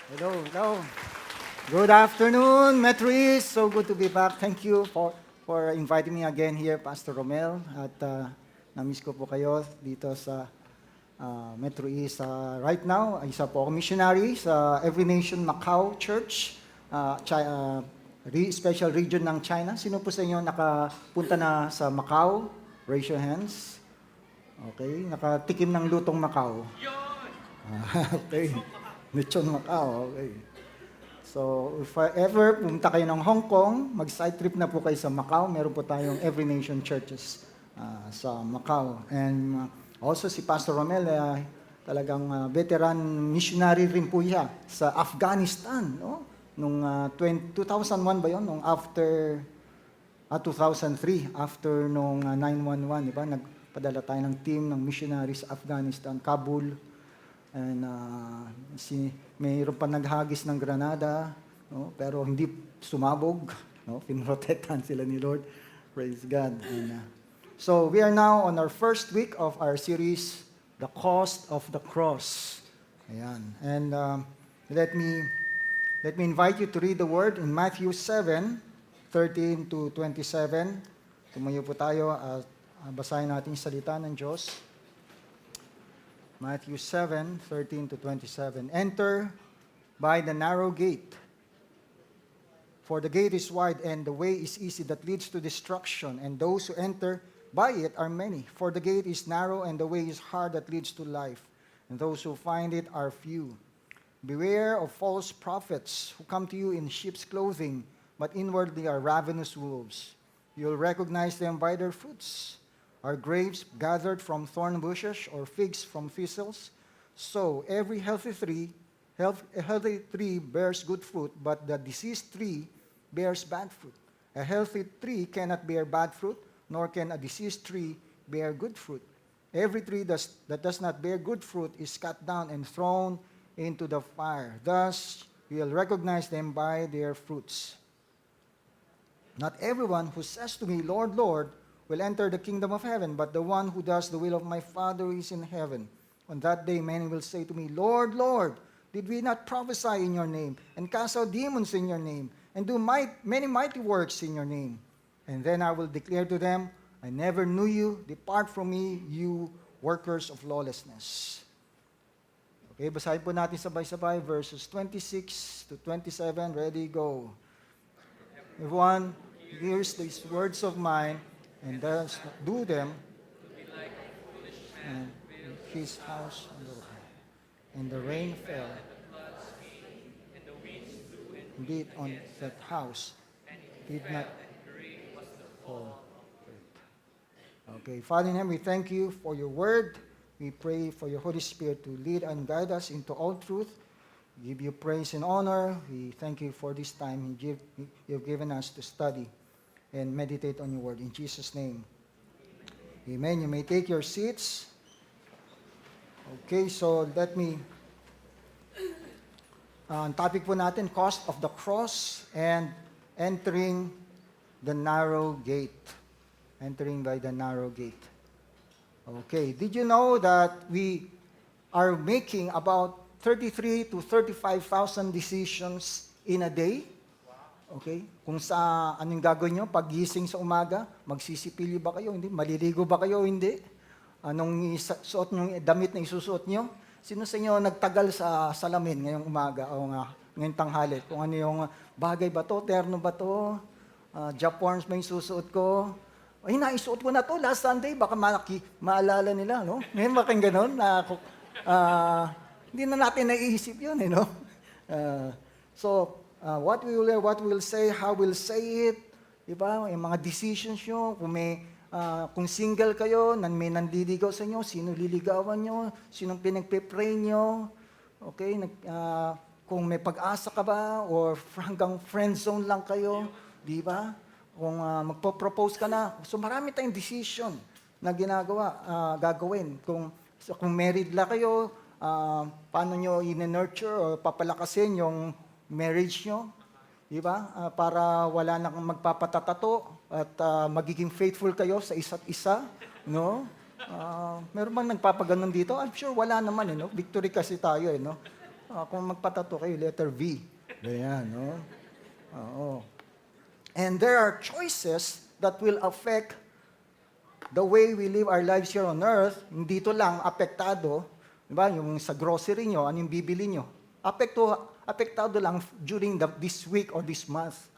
Hello, hello. Good afternoon, Metro East. So good to be back. Thank you for inviting me again here, Pastor Romel. At na-miss ko po kayo dito sa Metro East. Right now, isa po ako missionary sa Every Nation Macau Church, special region ng China. Sino po sa inyo nakapunta na sa Macau? Raise your hands. Okay, nakatikim ng lutong Macau. Okay. Lechon Macau, okay. So, if ever pumunta kayo ng Hong Kong, mag-side trip na po kayo sa Macau. Meron po tayong Every Nation Churches sa Macau. And also si Pastor Romel, talagang veteran missionary rin po siya sa Afghanistan. No? Nung 2001 ba yun? Nung after 2003, after nung 9/11, di ba? Nagpadala tayo ng team ng missionaries sa Afghanistan, Kabul. And mayroon pa naghagis ng granada, no? Pero hindi sumabog, no? Pinrotektahan sila ni Lord. Praise God. And, so we are now on our first week of our series, The Cost of the Cross. Ayan. And let me invite you to read the word in Matthew 7:13 to 27. Tumayo po tayo at basahin natin yung salita ng Diyos. Matthew 7:13 to 27. Enter by the narrow gate. For the gate is wide and the way is easy that leads to destruction, and those who enter by it are many. For the gate is narrow and the way is hard that leads to life, and those who find it are few. Beware of false prophets who come to you in sheep's clothing, but inwardly are ravenous wolves. You'll recognize them by their fruits. Are grapes gathered from thorn bushes or figs from thistles? So every healthy tree bears good fruit, but the diseased tree bears bad fruit. A healthy tree cannot bear bad fruit, nor can a diseased tree bear good fruit. Every tree that does not bear good fruit is cut down and thrown into the fire. Thus you'll recognize them by their fruits. Not everyone who says to me, Lord, Lord, will enter the kingdom of heaven, but the one who does the will of my Father who is in heaven. On that day many will say to me, Lord, Lord, did we not prophesy in your name, and cast out demons in your name, and do many mighty works in your name? And then I will declare to them, I never knew you. Depart from me, you workers of lawlessness. Okay, basahin po natin sabay-sabay, verses 26 to 27. Ready, go. Everyone hears these words of mine, and does do them, and his house and the rain fell, beat on that house, did not fall. Okay, Father in heaven, we thank you for your word. We pray for your Holy Spirit to lead and guide us into all truth. We give you praise and honor. We thank you for this time you've given us to study and meditate on your word. In Jesus' name, amen. You may take your seats. Okay, so let me, ang topic po natin, cost of the cross and entering the narrow gate. Entering by the narrow gate. Okay, did you know that we are making about 33 to 35,000 decisions in a day? Okay? Kung sa anong gagawin nyo, paggising sa umaga, magsisipilyo ba kayo? Hindi. Maliligo ba kayo? Hindi. Anong suot nyo, damit na isusuot nyo? Sino sa inyo nagtagal sa salamin ngayong umaga o ngayong tanghali? Kung ano yung bagay ba to, terno ba to, Japorns ba yung susuot ko? Ay, naisuot ko na to last Sunday, baka maalala nila, no? Ngayon ba kayong ganun? Hindi na natin naiisip yun, no? What we will say, how we'll say it, diba? Yung mga decisions nyo, kung single kayo, may nandiligaw sa inyo, sino liligawan nyo, sinong pinagpe-pray nyo, okay? Kung may pag-asa ka ba, or hanggang friend zone lang kayo, diba? Kung magpo-propose ka na, so marami tayong decision na gagawin. Kung married la kayo, paano nyo i-nurture o papalakasin yung marriage nyo, di ba? Para wala nang magpapatatato at magiging faithful kayo sa isa't isa, no? Meron bang nagpapaganon dito? I'm sure wala naman, no? Victory kasi tayo, no? Kung magpatato kayo, letter V. Ganyan, no? Oo. And there are choices that will affect the way we live our lives here on earth. Dito lang, apektado. Diba? Yung sa grocery nyo, ano yung bibili nyo? Apektado lang during this week or this month.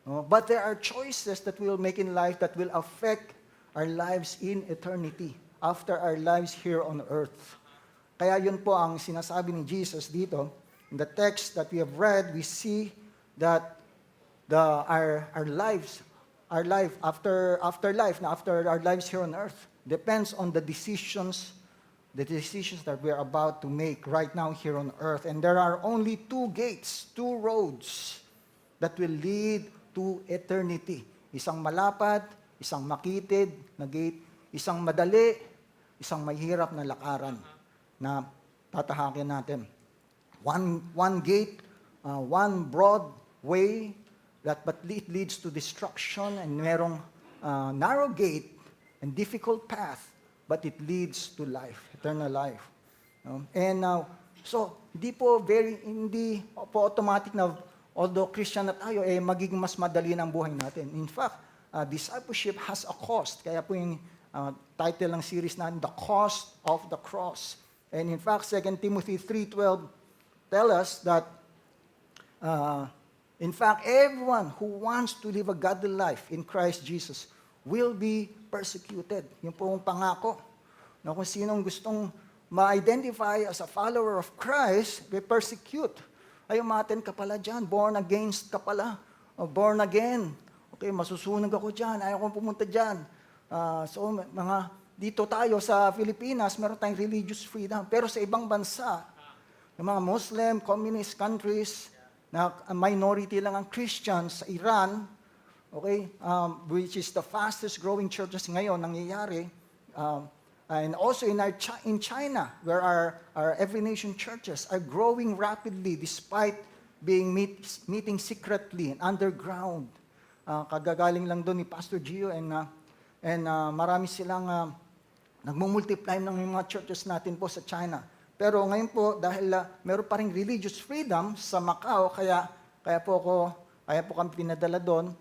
No? But there are choices that we'll make in life that will affect our lives in eternity, after our lives here on earth. Kaya yun po ang sinasabi ni Jesus dito. In the text that we have read, we see that our life after our lives here on earth depends on the decisions that we are about to make right now here on earth. And there are only two gates, two roads that will lead to eternity. Isang malapad, isang makitid na gate, isang madali, isang mahirap na lakaran na tatahakin natin. One gate, one broad way but it leads to destruction, and merong narrow gate and difficult path, but it leads to life, eternal life. And so hindi po automatic na although Christian na tayo, magiging mas madali ng buhay natin. In fact, discipleship has a cost. Kaya po yung title ng series natin, The Cost of the Cross. And in fact, 2 Timothy 3:12 tell us that in fact, everyone who wants to live a godly life in Christ Jesus will be persecuted. Yung pong pangako. Na kung sinong gustong ma-identify as a follower of Christ, we persecute. Ay, umaten ka pala dyan. Born against ka pala. Born again. Okay, masusunog ako dyan. Ayaw kong pumunta dyan. So, dito tayo sa Pilipinas, meron tayong religious freedom. Pero sa ibang bansa, yung mga Muslim, communist countries, na minority lang ang Christians sa Iran, okay, which is the fastest growing churches ngayon nangyayari, and also in China, where our every nation churches are growing rapidly despite being meeting secretly and underground. Kagagaling lang doon ni Pastor Gio, and marami silang nagmumultiply ng mga churches natin po sa China. Pero ngayon po, dahil meron pa ring religious freedom sa Macau, kaya po kami pinadala doon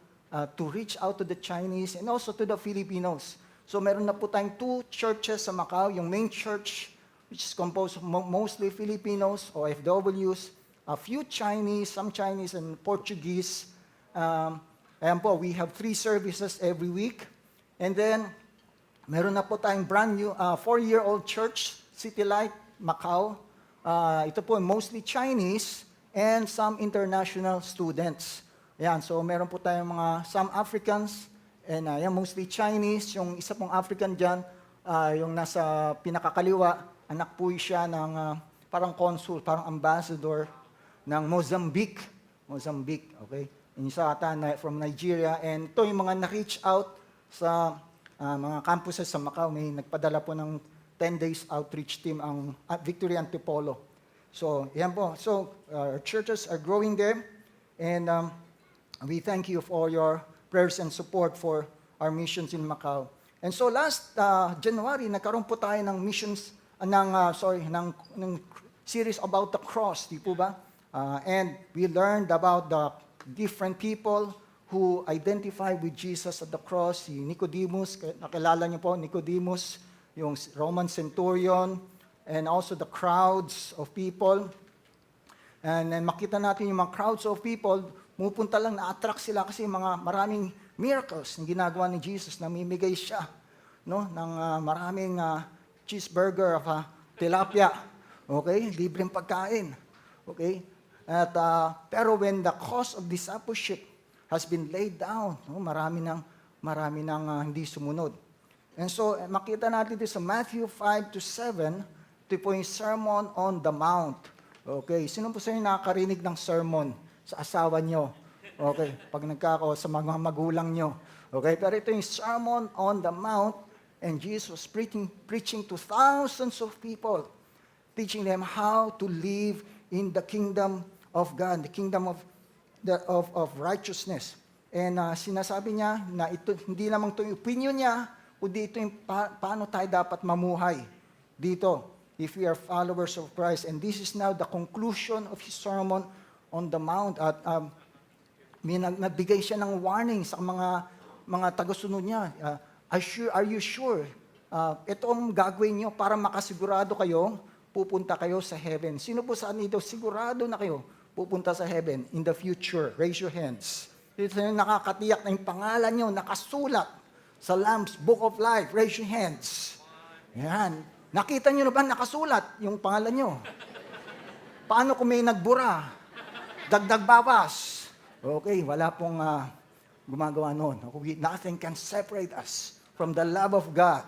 to reach out to the Chinese and also to the Filipinos. So meron na po tayong 2 churches sa Macau, yung main church, which is composed of mostly Filipinos, OFWs, a few Chinese, some Chinese and Portuguese. Ayan po, we have 3 services every week. And then, meron na po tayong brand new 4-year-old church, City Light, Macau. Ito po mostly Chinese and some international students. Ayan, so meron po tayong some Africans and mostly Chinese. Yung isa pong African dyan, yung nasa pinakakaliwa, anak po siya ng parang consul, parang ambassador ng Mozambique, okay? Yung isa ata from Nigeria, and ito yung mga na-reach out sa mga campuses sa Macau. May nagpadala po ng 10 days outreach team ang Victory Antipolo. So, yan po. So, our churches are growing there, and we thank you for your prayers and support for our missions in Macau. And so last January, nagkaroon po tayo ng missions, ng series about the cross, di po ba? And we learned about the different people who identified with Jesus at the cross. Si Nicodemus, nakilala niyo po, Nicodemus, yung Roman centurion, and also the crowds of people. And then makita natin yung mga crowds of people, pupunta lang, na-attract sila kasi maraming miracles na ginagawa ni Jesus. Namimigay siya ng maraming cheeseburger of tilapia. Okay? Libreng pagkain. Okay? At pero when the cause of discipleship has been laid down, marami nang hindi sumunod. And so makita natin dito sa Matthew 5-7, ito po yung Sermon on the Mount. Okay, sino po sa inyo nakakarinig ng sermon sa asawa nyo? Okay, pag sa mga magulang nyo. Okay, pero ito yung Sermon on the Mount, and Jesus was preaching to thousands of people, teaching them how to live in the kingdom of God, the kingdom of righteousness. And sinasabi niya na ito, hindi lamang ito yung opinion niya, kundi ito yung paano tayo dapat mamuhay dito if we are followers of Christ. And this is now the conclusion of his Sermon on the Mount. At nagbigay siya ng warning sa mga tagasunod niya. Are you sure? Ito ang gagawin niyo para makasigurado kayo, pupunta kayo sa heaven. Sino po saan dito? Sigurado na kayo pupunta sa heaven in the future. Raise your hands. Dito yung nakakatiyak na yung pangalan niyo nakasulat sa Lamb's Book of Life. Raise your hands. Yan. Nakita niyo na ba nakasulat yung pangalan niyo? Paano kung may nagbura? Dagdag bawas. Okay, wala pong gumagawa noon. Nothing can separate us from the love of God.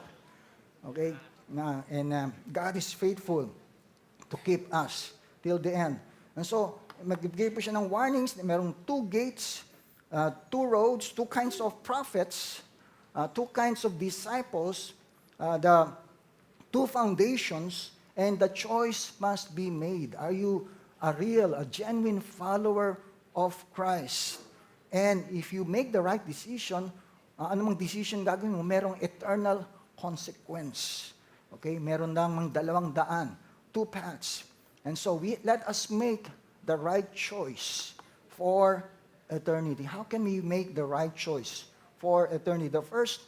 Okay? And God is faithful to keep us till the end. And so, magbibigay po siya ng warnings. Merong 2 gates, 2 roads, 2 kinds of prophets, 2 kinds of disciples, the 2 foundations, and the choice must be made. Are you a genuine follower of Christ? And if you make the right decision, anumang decision gagawin mo, merong eternal consequence. Okay? Meron lang dalawang daan, 2 paths. And so let us make the right choice for eternity. How can we make the right choice for eternity? The first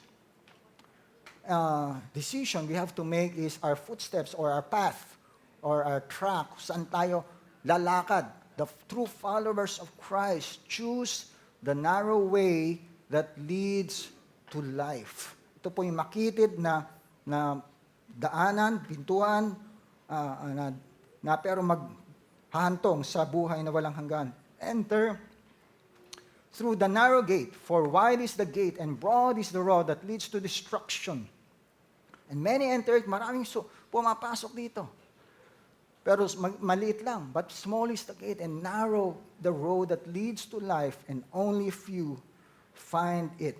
decision we have to make is our footsteps or our path or our track. Saan tayo lalakad? The true followers of Christ choose the narrow way that leads to life. Ito po yung makitid na daanan, pintuan, na pero maghahantong sa buhay na walang hanggan. Enter through the narrow gate, for wide is the gate and broad is the road that leads to destruction. And many enter it, maraming pumapasok dito. Pero maliit lang, but small is the gate and narrow the road that leads to life, and only few find it.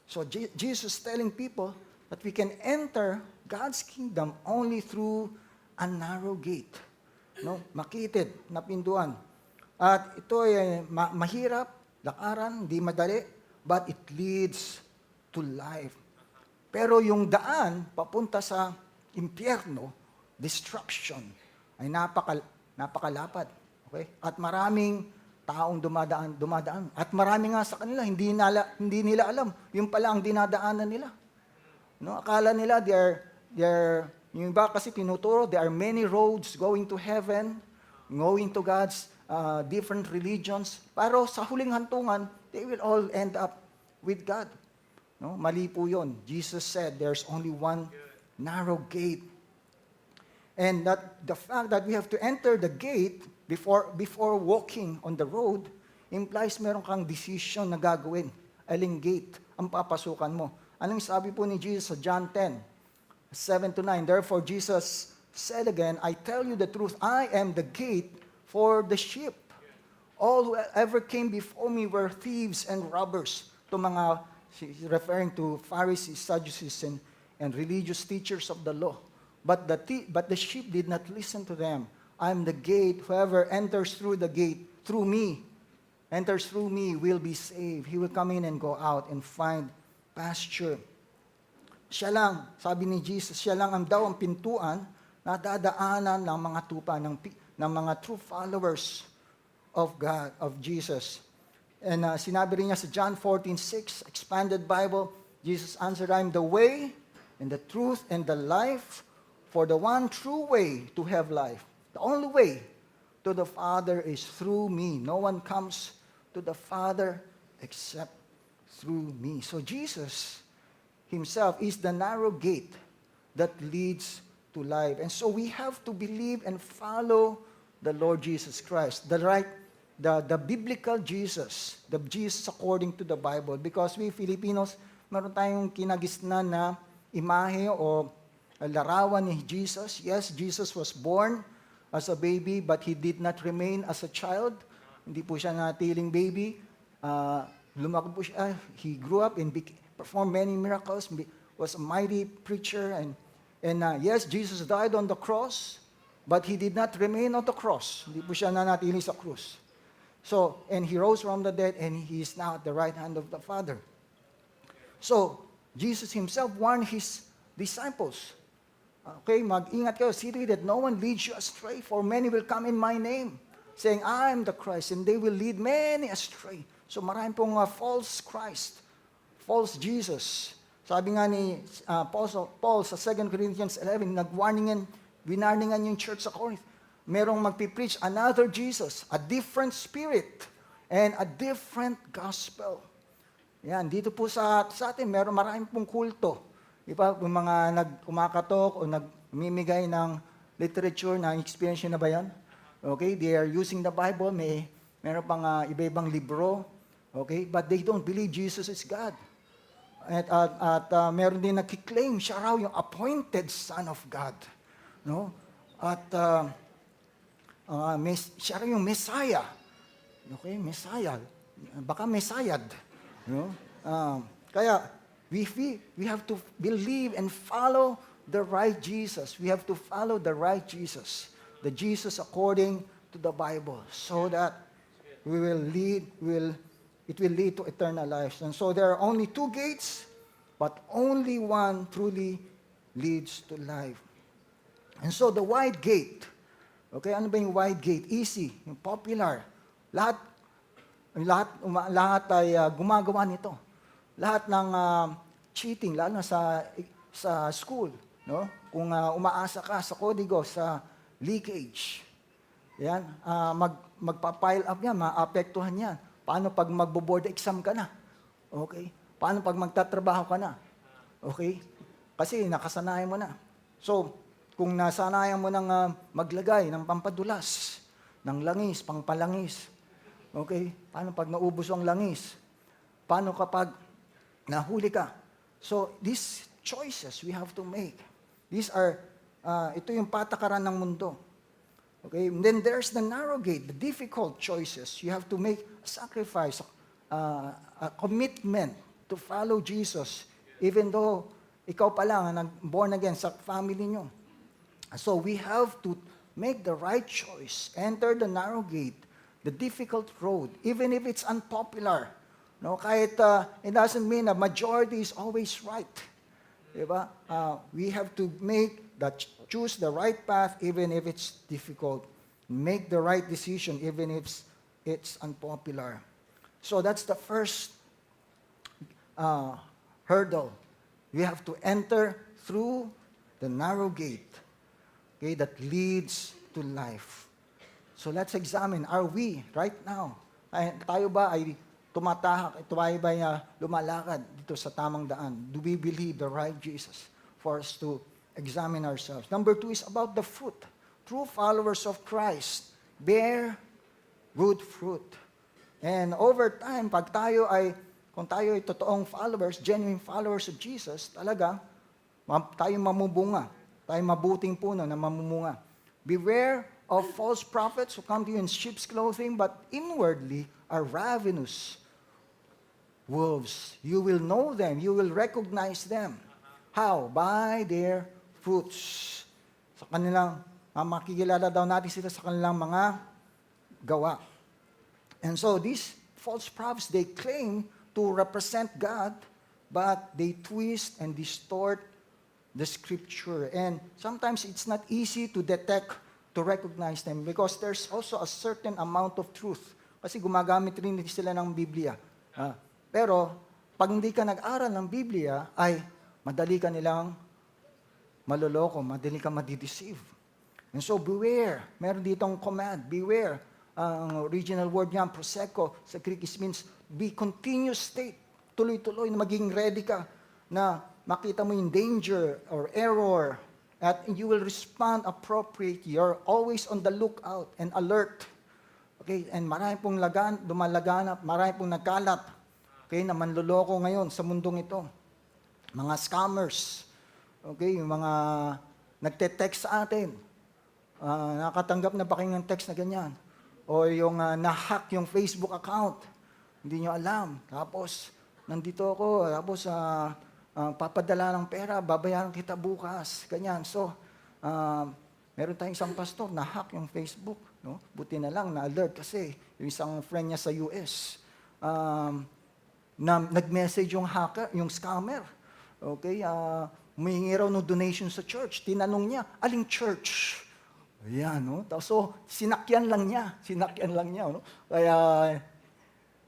So Jesus is telling people that we can enter God's kingdom only through a narrow gate. No? Makitid na pintuan. At ito ay mahirap, lakaran, hindi madali, but it leads to life. Pero yung daan papunta sa impyerno, destruction, ay napakalapad. Okay? At maraming taong dumadaan. At marami nga sa kanila, hindi nila alam. Yung pala ang dinadaanan nila. No? Akala nila, yung iba kasi tinuturo, there are many roads going to heaven, going to God's different religions. Pero sa huling hantungan, they will all end up with God. No? Mali po yun. Jesus said, there's only one narrow gate. And that the fact that we have to enter the gate before walking on the road implies meron kang decision na gagawin. Aling gate ang papasukan mo. Anong sabi po ni Jesus sa John 10:7-9? Therefore Jesus said again, I tell you the truth, I am the gate for the sheep. All who ever came before me were thieves and robbers. Ito mga, referring to Pharisees, Sadducees, and religious teachers of the law. But the sheep did not listen to them. I am the gate. Whoever enters through the gate, enters through me will be saved. He will come in and go out and find pasture. Siya lang, sabi ni Jesus, siya lang ang pintuan na dadaanan ng mga tupa, ng mga true followers of God, of Jesus. And sinabi rin niya sa John 14:6, Expanded Bible, Jesus answered, I am the way and the truth and the life, for the one true way to have life. The only way to the Father is through me. No one comes to the Father except through me. So Jesus himself is the narrow gate that leads to life. And so we have to believe and follow the Lord Jesus Christ, the biblical Jesus, the Jesus according to the Bible. Because we Filipinos, meron tayong kinagisnan na imahe o larawan ni Jesus. Yes, Jesus was born as a baby, but he did not remain as a child. Hindi po siya natiling baby. Lumaki po siya. He grew up and performed many miracles, was a mighty preacher. And yes, Jesus died on the cross, but he did not remain on the cross. Hindi po siya nanatili sa krus. So, and he rose from the dead, and he is now at the right hand of the Father. So, Jesus himself warned his disciples Okay, mag-ingat kayo. See that no one leads you astray, for many will come in my name, saying, I am the Christ, and they will lead many astray. So marami pong false Christ, false Jesus. Sabi nga ni Paul sa 2 Corinthians 11, winarningan yung church sa Corinth. Merong magpipreach another Jesus, a different spirit, and a different gospel. Yan, dito po sa atin, maraming pong kulto. Diba, yung mga kumakatok o nagmimigay ng literature na experience na ba yan? Okay, they are using the Bible, meron pang iba-ibang libro, okay, but they don't believe Jesus is God. At meron din nakiklaim siya raw yung appointed Son of God. No? At siya raw yung Messiah. Okay, Messiah. Baka Messiah. No? Kaya, we have to believe and follow the right Jesus. We have to follow the right Jesus. The Jesus according to the Bible. So that it will lead to eternal life. And so there are only two gates, but only one truly leads to life. And so the wide gate, okay, ano ba yung wide gate? Easy, yung popular. Lahat ay gumagawa nito. Lahat ng cheating, lalo na sa school, no? Kung umaasa ka sa kodigo, sa leakage, yan, magpa-pile up yan, maapektuhan yan. Paano pag magbo-board exam ka na? Okay? Paano pag magtatrabaho ka na? Okay? Kasi nakasanayan mo na. So, kung nasanayan mo ng maglagay ng pampadulas, ng langis, pangpalangis, okay? Paano pag naubos ang langis? Paano kapag nahuli ka? So, these choices we have to make. These are, ito yung patakaran ng mundo. Okay? And then there's the narrow gate, the difficult choices. You have to make a sacrifice, a commitment to follow Jesus, even though ikaw pa lang born again sa family nyo. So we have to make the right choice, enter the narrow gate, the difficult road, even if it's unpopular. No, kahit it doesn't mean a majority is always right. Diba? We have to choose the right path even if it's difficult. Make the right decision even if it's unpopular. So that's the first hurdle. We have to enter through the narrow gate, okay, that leads to life. So let's examine, are we right now, tayo ba ay tumatahak, tayo ba ay lumalakad dito sa tamang daan? Do we believe the right Jesus? For us to examine ourselves. Number 2 is about the fruit. True followers of Christ bear good fruit. And over time, kung tayo ay totoong followers, genuine followers of Jesus, talaga, tayo mamubunga. Tayo mabuting puno na mamumunga. Beware of false prophets who come to you in sheep's clothing, but inwardly are ravenous wolves. You will know them. You will recognize them. How? By their fruits. Sa kanilang, makikilala daw natin sila sa kanilang mga gawa. And so these false prophets, they claim to represent God, but they twist and distort the scripture. And sometimes it's not easy to detect, to recognize them, because there's also a certain amount of truth. Kasi gumagamit rin sila ng Biblia. Pero, pag hindi ka nag-aral ng Biblia, ay madali ka nilang maloloko, madali ka madideceive. And so, beware. Meron ditong command, beware. Ang original word niya, proseko, sa Greek means be continuous state. Tuloy-tuloy na maging ready ka na makita mo yung danger or error at you will respond appropriately. You're always on the lookout and alert. Okay? And marami pong dumalaganap, marami pong nagkalat. Okay? Na manloloko ngayon sa mundong ito. Mga scammers. Okay? Yung mga nagte-text sa atin. Nakatanggap na ba kayo ng text na ganyan? O yung na-hack yung Facebook account. Hindi nyo alam. Tapos, nandito ako. Tapos, papadala ng pera, babayaran kita bukas. Ganyan. So, meron tayong isang pastor, na-hack yung Facebook. No? Buti na lang, na-alert kasi yung isang friend niya sa US, na nag-message yung hacker, yung scammer. Okay? humihingi raw ng donation sa church. Tinanong niya, aling church? Ayan, no? So, sinakyan lang niya. No? Kaya,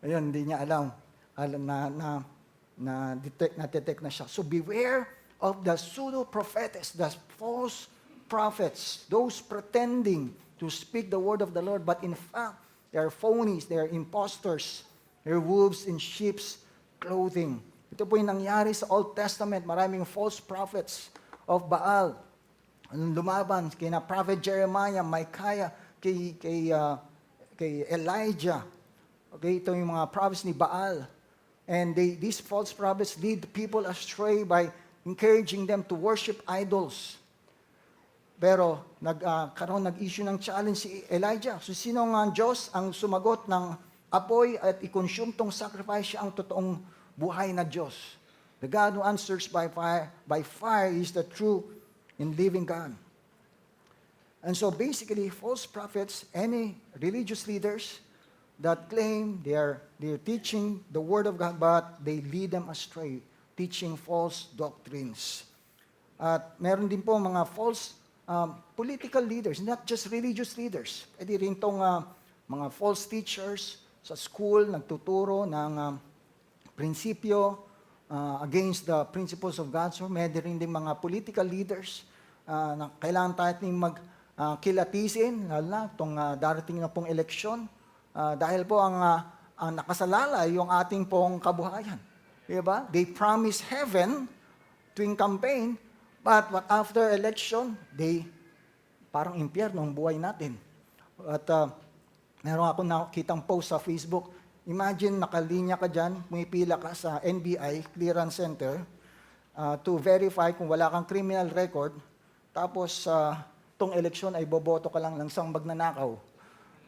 ayun, hindi niya alam na-detect na siya. So, beware of the pseudo-prophetess, the false prophets, those pretending to speak the word of the Lord, but in fact, they are phonies, they are imposters, they are wolves in sheep's clothing. Ito po yung nangyari sa Old Testament. Maraming false prophets of Baal. Anong lumaban kina Prophet Jeremiah, Micaiah, kay Elijah. Okay, ito yung mga prophets ni Baal. And these false prophets lead people astray by encouraging them to worship idols. Pero nag-issue ng challenge si Elijah. So sino ang Diyos ang sumagot ng apoy at i-consume tong sacrifice? Siya ang totoong buhay na Diyos. The God who answers by fire is the true and living God. And so basically, false prophets, any religious leaders that claim they're teaching the Word of God, but they lead them astray, teaching false doctrines. At meron din po mga false political leaders, not just religious leaders. Pwede rin itong mga false teachers sa school, nagtuturo ng prinsipyo against the principles of God. So, meron rin din mga political leaders na kailangan tayo kilatisin, lalo na itong darating na pong eleksyon. Dahil po ang nakasalalay yung ating pong kabuhayan. Diba? They promise heaven tuwing campaign, but what after election, parang impyerno ang buhay natin. At meron ako nakitang post sa Facebook. Imagine, nakalinya ka dyan, pumipila ka sa NBI, Clearance Center, to verify kung wala kang criminal record, tapos tong eleksyon ay boboto ka lang ng isang magnanakaw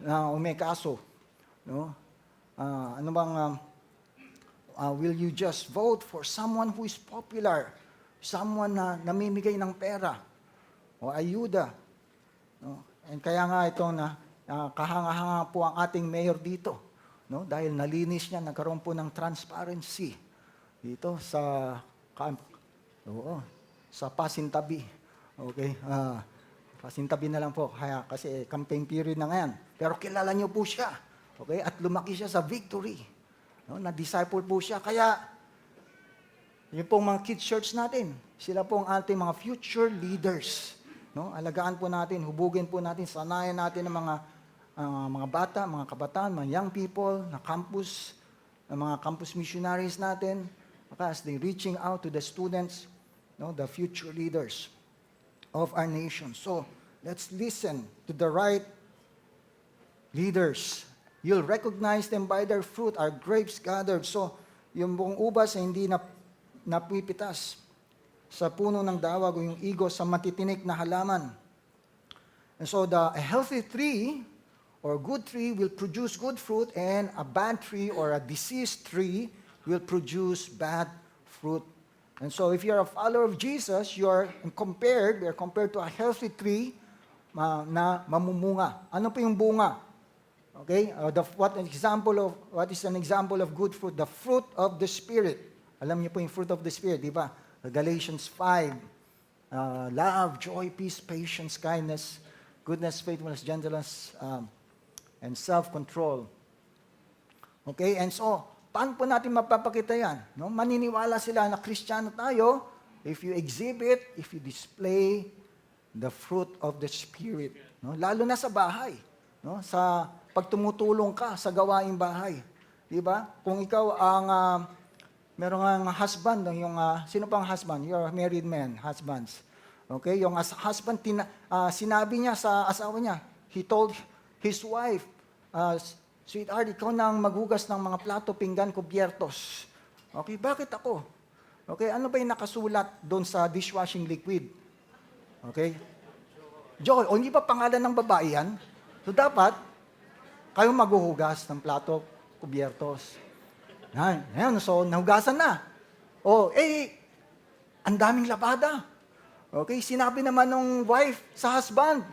na may kaso. No? Will you just vote for someone who is popular? Someone na namimigay ng pera o ayuda? No? And kaya nga ito na kahanga-hanga po ang ating mayor dito. No? Dahil nalinis niya, nagkaroon po ng transparency dito sa Pasintabi. Okay? Pasintabi na lang po, kasi campaign period na ngayon. Pero kilala niyo po siya. Okay? At lumaki siya sa Victory. No? Na-disciple po siya. Kaya, yung pong mga kids church natin, sila po ang ating mga future leaders. No? Alagaan po natin, hubugin po natin, sanayan natin ng mga bata, mga kabataan, mga young people, na campus, mga campus missionaries natin, as they reaching out to the students, no, the future leaders of our nation. So, let's listen to the right leaders. You'll recognize them by their fruit, our grapes gathered. So, yung buong ubas ay hindi napipitas sa puno ng dawag o yung igos sa matitinik na halaman. And so, a healthy tree or a good tree will produce good fruit, and a bad tree or a diseased tree will produce bad fruit. And so if you're a follower of Jesus, we are compared to a healthy tree na mamumunga. Ano po yung bunga? Okay? What is an example of good fruit? The fruit of the Spirit. Alam niyo po yung fruit of the Spirit, di ba? Galatians 5, love, joy, peace, patience, kindness, goodness, faithfulness, gentleness, and self-control. Okay? And so, paano po natin mapapakita yan? No? Maniniwala sila na Kristiyano tayo if you exhibit, if you display the fruit of the Spirit. No? Lalo na sa bahay. No? Sa pagtumutulong ka sa gawaing bahay. Di ba? Kung ikaw ang merong husband, sino pang husband? You're a married man, husbands. Okay? Yung husband, sinabi niya sa asawa niya, he told his wife, sweetheart, ikaw nang maghugas ng mga plato, pinggan, kubyertos. Okay, bakit ako? Okay, ano ba yung nakasulat doon sa dishwashing liquid? Okay? Joy, o hindi ba pangalan ng babae yan? So dapat, kayo maghuhugas ng plato, kubyertos. Yan, so nahugasan na. Ang daming labada. Okay, sinabi naman ng wife sa husband.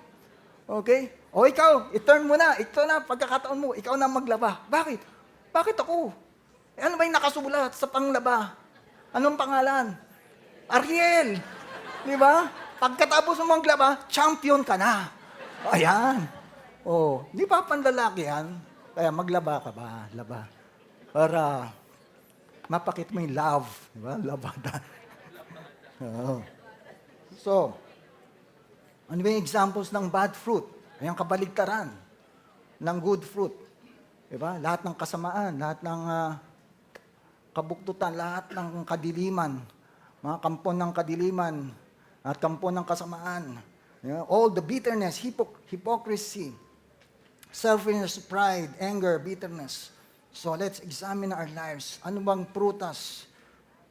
Okay? Ikaw, i-turn mo na. Ito na, pagkakataon mo, ikaw na maglaba. Bakit? Bakit ako? Ano ba yung nakasulat sa panglaba? Anong pangalan? Ariel. Di ba? Pagkatapos mo maglaba, champion ka na. Ayan. Oh, di ba panlalaki yan? Kaya maglaba ka ba? Laba. Para mapakit mo yung love. Di ba? Labada. Oo. So, ano ba yung examples ng bad fruit? Ayan, kabaligtaran ng good fruit. Diba? Lahat ng kasamaan, lahat ng kabuktutan, lahat ng kadiliman, mga kampon ng kadiliman, at kampon ng kasamaan. All the bitterness, hypocrisy, selfishness, pride, anger, bitterness. So let's examine our lives. Ano bang prutas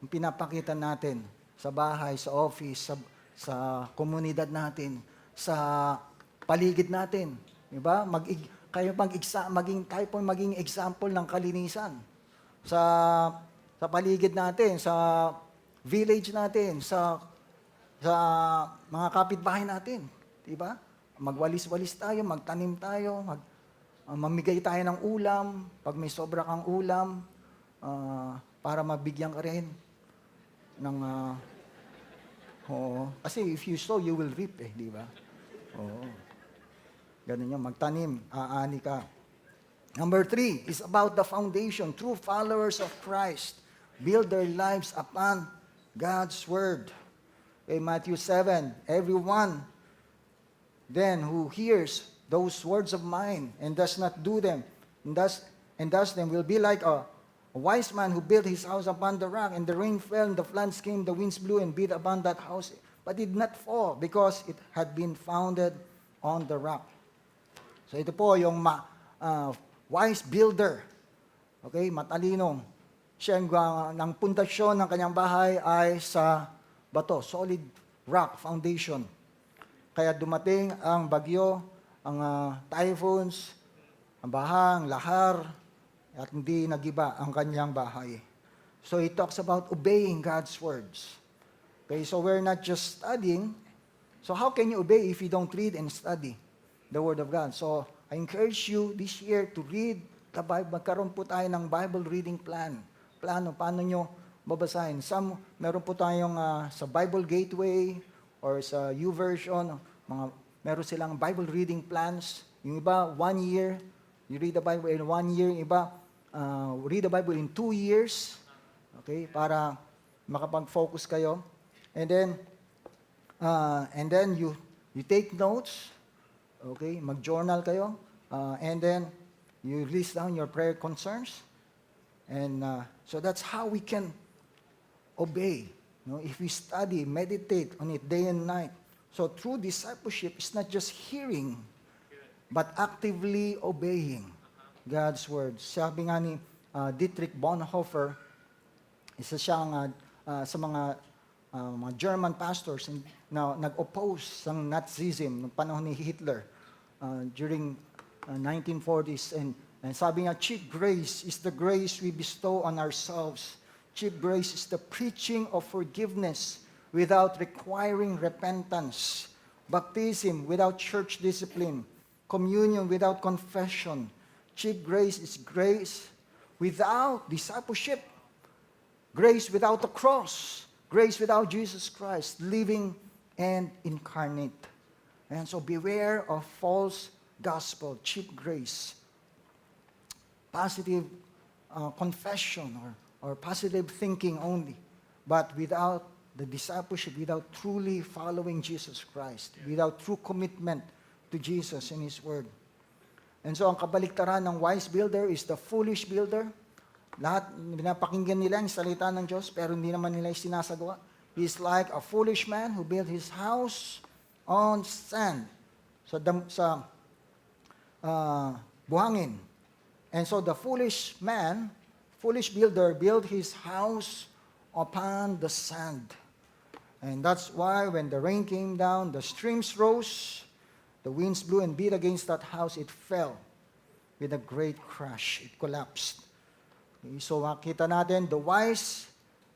ang pinapakita natin sa bahay, sa office, sa komunidad natin, sa paligid natin? Diba? Maging example ng kalinisan sa paligid natin, sa village natin, sa mga kapitbahay natin, diba? Magwalis-walis tayo, magtanim tayo, mamigay tayo ng ulam, pag may sobra kang ulam, para mabigyan ka rin ng oo. Kasi if you sow, you will reap di ba? Oo. Ganun yan, magtanim, aani ka. Number 3 is about the foundation. True followers of Christ build their lives upon God's Word. Okay, Matthew 7, everyone then who hears those words of mine and does not do them, and does them will be like a wise man who built his house upon the rock, and the rain fell, and the floods came, the winds blew and beat upon that house, but did not fall, because it had been founded on the rock. So ito po yung wise builder. Okay, matalino. Siya ng pundasyon ng kanyang bahay ay sa bato, solid rock foundation. Kaya dumating ang bagyo, ang typhoons, ang bahang, lahar, at hindi nagiba ang kanyang bahay. So he talks about obeying God's words. Okay, so we're not just studying. So how can you obey if you don't read and study the Word of God? So I encourage you this year to read the Bible. Magkaroon po tayo ng Bible reading plan. Plano, paano nyo babasahin. Meron po tayong sa Bible Gateway or sa YouVersion, meron silang Bible reading plans. Yung iba, 1 year, you read the Bible in 1 year. Yung iba, read the Bible in 2 years. Okay, para makapag-focus kayo. And then you take notes. Okay, mag-journal kayo. And then you list down your prayer concerns. And so that's how we can obey. If we study, meditate on it day and night. So true discipleship is not just hearing, but actively obeying God's word. Sabi nga ni Dietrich Bonhoeffer, isa siyang sa mga German pastors na nag-oppose sa Nazism noong panahon ni Hitler during 1940s. And sabi nga, cheap grace is the grace we bestow on ourselves. Cheap grace is the preaching of forgiveness without requiring repentance. Baptism without church discipline. Communion without confession. Cheap grace is grace without discipleship. Grace without the cross. Grace without Jesus Christ, living and incarnate. And so beware of false gospel, cheap grace, positive confession or positive thinking only, but without the discipleship, without truly following Jesus Christ, without true commitment to Jesus and His Word. And so ang kabaliktaran ng wise builder is the foolish builder. Lahat, pinapakinggan nila ang salita ng Diyos, pero hindi naman nila sinasagawa. He is like a foolish man who built his house on sand, sa buhangin. And so the foolish builder built his house upon the sand. And that's why when the rain came down, the streams rose, the winds blew and beat against that house, it fell with a great crash. It collapsed. Okay, so makita natin, the wise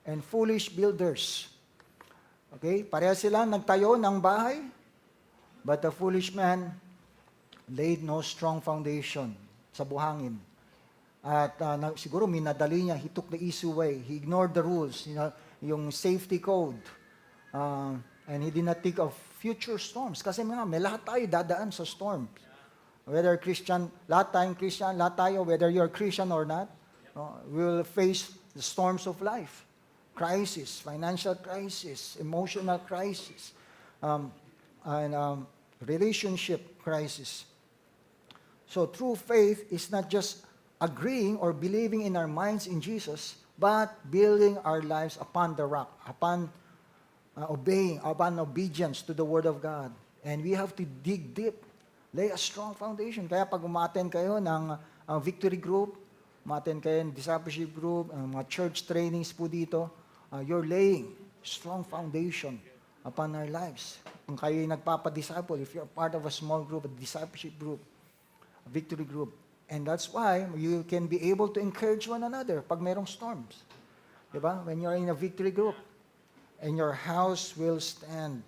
and foolish builders. Okay, pareha sila nagtayo ng bahay, but the foolish man laid no strong foundation sa buhangin. At siguro minadali niya, he took the easy way. He ignored the rules, yung safety code. And He did not think of future storms. Kasi may lahat tayo dadaan sa storms. Whether Christian, lahat tayong Christian, lahat tayo, whether you're Christian or not, we will face the storms of life. Crisis, financial crisis, emotional crisis, and relationship crisis. So true faith is not just agreeing or believing in our minds in Jesus, but building our lives upon the rock, upon upon obedience to the Word of God. And we have to dig deep, lay a strong foundation. Kaya pag umaten kayo ng victory group, umaten kayo ng discipleship group, mga church trainings po dito, you're laying strong foundation upon our lives. Kung kayo nagpapadisciple, if you're part of a small group, a discipleship group, a victory group, and that's why you can be able to encourage one another pag mayroong storms. Diba? When you're in a victory group, and your house will stand.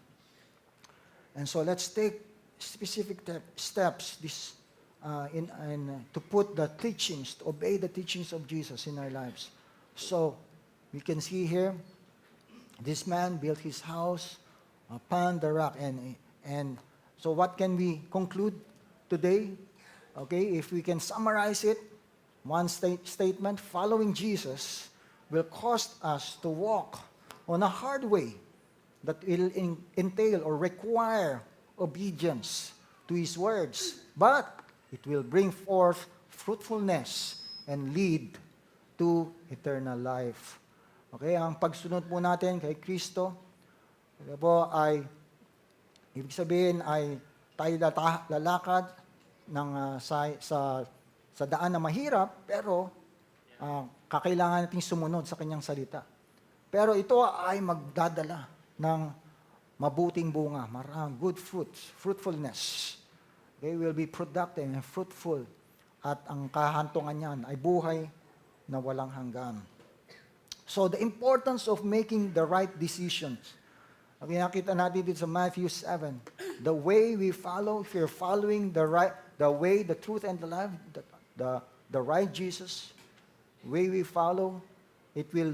And so let's take specific steps to put the teachings, to obey the teachings of Jesus in our lives. So we can see here, this man built his house upon the rock. And so what can we conclude today? Okay, if we can summarize it, one statement, following Jesus will cause us to walk on a hard way that will entail or require obedience to His words. But it will bring forth fruitfulness and lead to eternal life. Okay, ang pagsunod po natin kay Kristo, po ay, ibig sabihin ay tayo lalakad ng, sa daan na mahirap, pero kakailangan natin sumunod sa Kanyang salita. Pero ito ay magdadala ng mabuting bunga, good fruits, fruitfulness. They will be productive and fruitful. At ang kahantungan niyan ay buhay na walang hanggan. So the importance of making the right decisions. Okay, nakita natin dito sa Matthew 7. The way we follow, if you're following the way, the truth, and the life, the right Jesus, way we follow, it will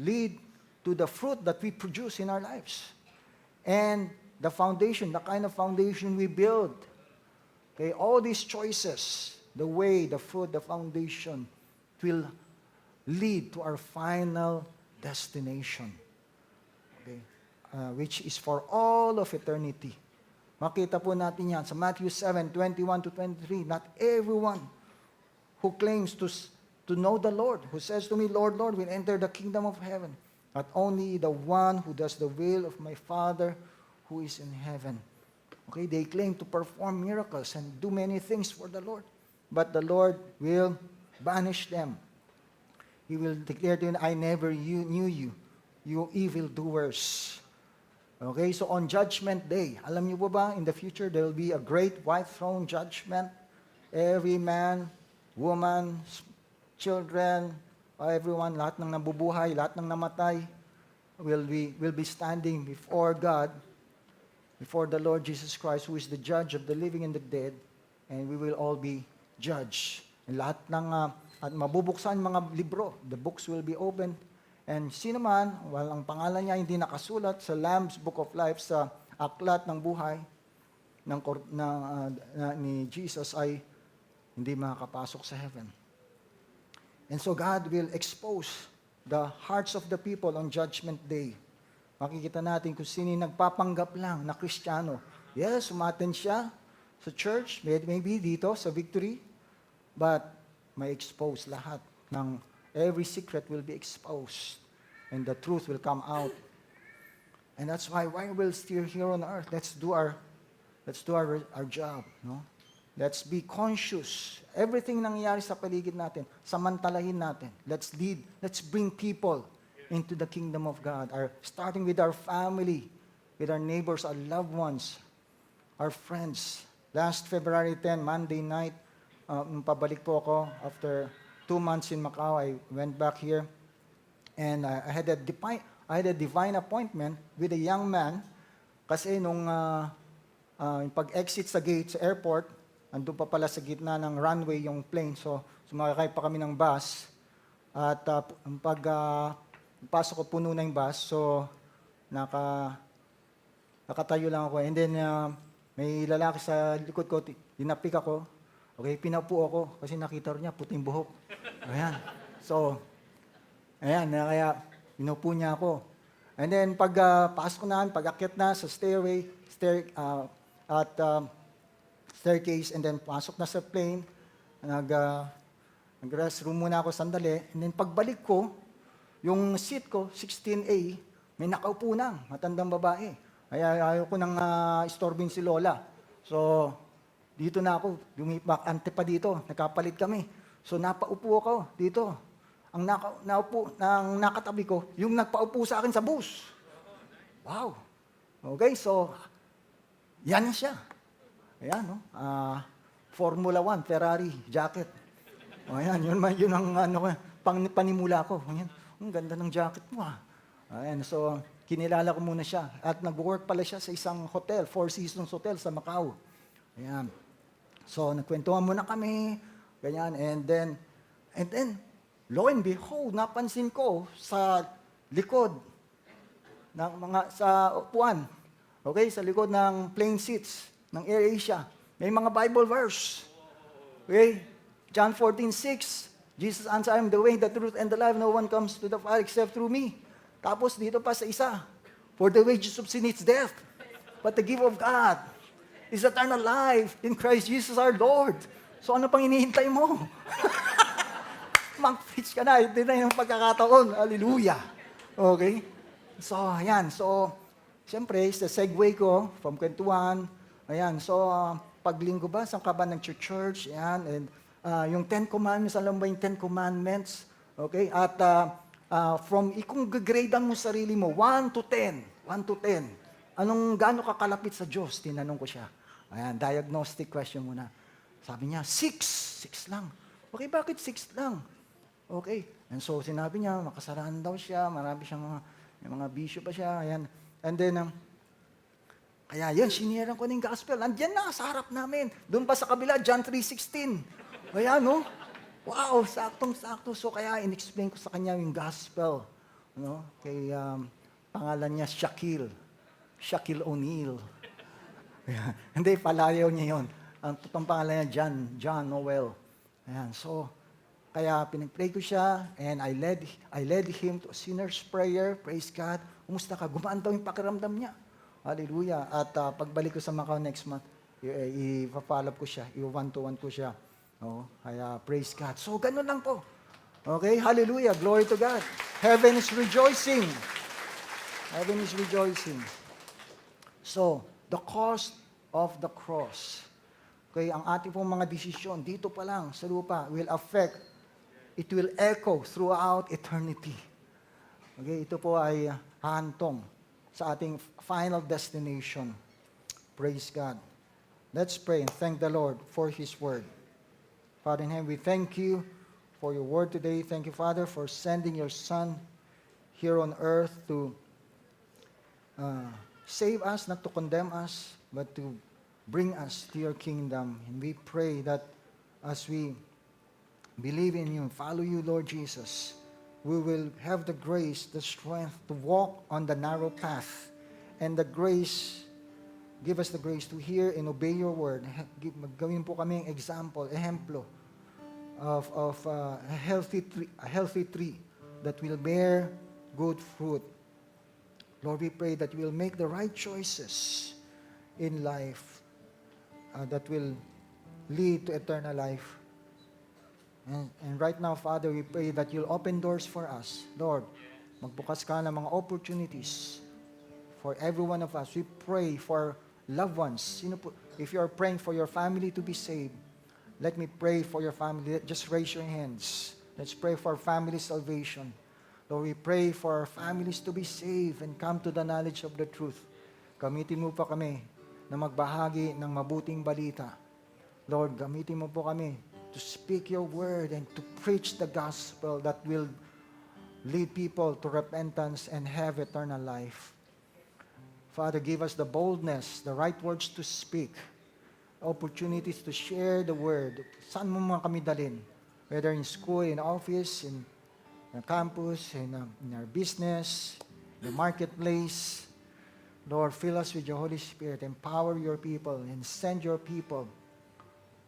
lead to the fruit that we produce in our lives. And the foundation, the kind of foundation we build. Okay, all these choices, the way, the fruit, the foundation, will lead to our final destination. Okay, which is for all of eternity. Makita po natin yan sa Matthew 7:21-23. Not everyone who claims to know the Lord, who says to me, Lord, Lord, will enter the kingdom of heaven. Not only the one who does the will of my Father who is in heaven. Okay, they claim to perform miracles and do many things for the Lord. But the Lord will banish them. He will declare to them, I never knew you, you evildoers. Okay, so on Judgment Day, alam niyo po ba, in the future, there will be a great white throne judgment. Every man, woman, children, everyone, lahat ng nabubuhay, lahat ng namatay, will be standing before God, before the Lord Jesus Christ, who is the judge of the living and the dead, and we will all be judged. And lahat ng, at mabubuksan mga libro, the books will be opened, and sino man, walang pangalan niya hindi nakasulat sa Lamb's Book of Life, sa aklat ng buhay ni Jesus, ay hindi makakapasok sa heaven. And so God will expose the hearts of the people on Judgment Day. Makikita natin kung sino nagpapanggap lang na Kristiyano. Yes, umattend siya sa church, maybe dito sa Victory, but may expose lahat ng every secret will be exposed and the truth will come out. And that's why we're still here on earth. Let's do our job, no? Let's be conscious. Everything nangyayari sa paligid natin, samantalahin natin. Let's lead. Let's bring people into the kingdom of God. Starting with our family, with our neighbors, our loved ones, our friends. Last February 10, Monday night, pabalik po ako after 2 months in Macau. I went back here, and I had a divine appointment with a young man. Kasi nung pag-exit sa gate sa airport, andun pa pala sa gitna ng runway yung plane. So, sumakay pa kami ng bus. At pasok ko, puno na yung bus. So, Nakatayo lang ako. And then, may lalaki sa likod ko, dinapik ako. Okay, pinaupo ako kasi nakita niya, puting buhok. Ayan. So, ayan, kaya pinupo niya ako. And then, pag pasok ko na, pag akyat na sa staircase, and then pasok na sa plane, nag-restroom muna ako sandali. And then, pagbalik ko, yung seat ko, 16A, may nakaupo na, matandang babae. Kaya ayaw ko nang istorbin si Lola. So, dito na ako, lumipak, ante pa dito, nagkapalit kami. So, napaupo ako dito. Ang nakatabi ko, yung nagpaupo sa akin sa bus. Wow. Okay, so, yan siya. Ayan, no? Formula 1, Ferrari, jacket. O, ayan, yun ang panimula ko. Ayan, ang ganda ng jacket mo, Ayan, so, kinilala ko muna siya. At nag-work pala siya sa isang hotel, Four Seasons Hotel sa Macau. Ayan. So, nagkwentuhan muna kami, ganyan, and then, lo and behold, napansin ko sa likod sa upuan, okay, sa likod ng plane seats ng AirAsia, may mga Bible verse. Okay, John 14:6, Jesus answered, I am the way, the truth, and the life. No one comes to the Father except through me. Tapos dito pa sa isa, for the wages of sin is death, but the gift of God is eternal life in Christ Jesus our Lord. So ano pang hinihintay mo? Mag-preach ka na. Hindi na yung pagkakataon. Hallelujah. Okay? So, ayan. So, siyempre, sa segue ko from kwentuhan, ayan. So, paglinggo ba, saan ka ba ng church? Ayan. And yung 10 Commandments, alam ba yung 10 Commandments? Okay? At kung gagradean mo sarili mo, 1 to 10. Gaano ka kalapit sa Diyos? Tinanong ko siya. Ayan, diagnostic question muna. Sabi niya, 6 lang. Okay, bakit 6 lang? Okay. And so, sinabi niya, makasalanan daw siya, marami siyang mga bisyo pa siya, ayan. And then, kaya yan, siniran ko ng gospel. Andiyan na, sa harap namin. Doon pa sa kabila, John 3:16. Kaya, no? Wow, saktong-sakto. So, kaya in-explain ko sa kanya yung gospel. No? Kay, pangalan niya, Shaquille O'Neal. Ayan. Hindi, palayaw niya yun. Ang totoong pangalan niya, John Noel. Ayan, so, kaya pinag-pray ko siya, and I led him to a sinner's prayer. Praise God. Kumusta ka? Gumaan daw yung pakiramdam niya. Hallelujah. At pagbalik ko sa Macau next month, i-follow up ko siya, i-1-to-1 ko siya. Kaya praise God. So, ganun lang po. Okay, hallelujah. Glory to God. Heaven is rejoicing. Heaven is rejoicing. So, the cost of the cross. Okay, ang ating pong mga desisyon, dito pa lang sa lupa, it will echo throughout eternity. Okay, ito po ay hahantong sa ating final destination. Praise God. Let's pray and thank the Lord for His word. Father in heaven, we thank you for your word today. Thank you, Father, for sending your Son here on earth to save us, not to condemn us, but to bring us to your kingdom. And we pray that as we believe in you and follow you, Lord Jesus, we will have the grace, the strength to walk on the narrow path. And the grace, give us the grace to hear and obey your word. Gawin po kami example, ehemplo of a healthy tree that will bear good fruit. Lord, we pray that we will make the right choices in life that will lead to eternal life. And right now, Father, we pray that you'll open doors for us. Lord, magbukas ka ng mga opportunities for every one of us. We pray for loved ones. If you are praying for your family to be saved, let me pray for your family. Just raise your hands. Let's pray for family salvation. Lord, we pray for our families to be saved and come to the knowledge of the truth. Gamitin mo pa kami na magbahagi ng mabuting balita. Lord, gamitin mo po kami to speak your word and to preach the gospel that will lead people to repentance and have eternal life. Father, give us the boldness, the right words to speak, opportunities to share the word. Saan mo mga kami dalhin? Whether in school, in office, in campus, in our business, the marketplace. Lord, fill us with your Holy Spirit. Empower your people and send your people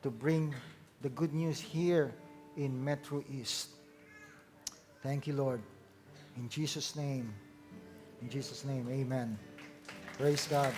to bring the good news here in Metro East. Thank you, Lord. In Jesus' name, amen. Praise God.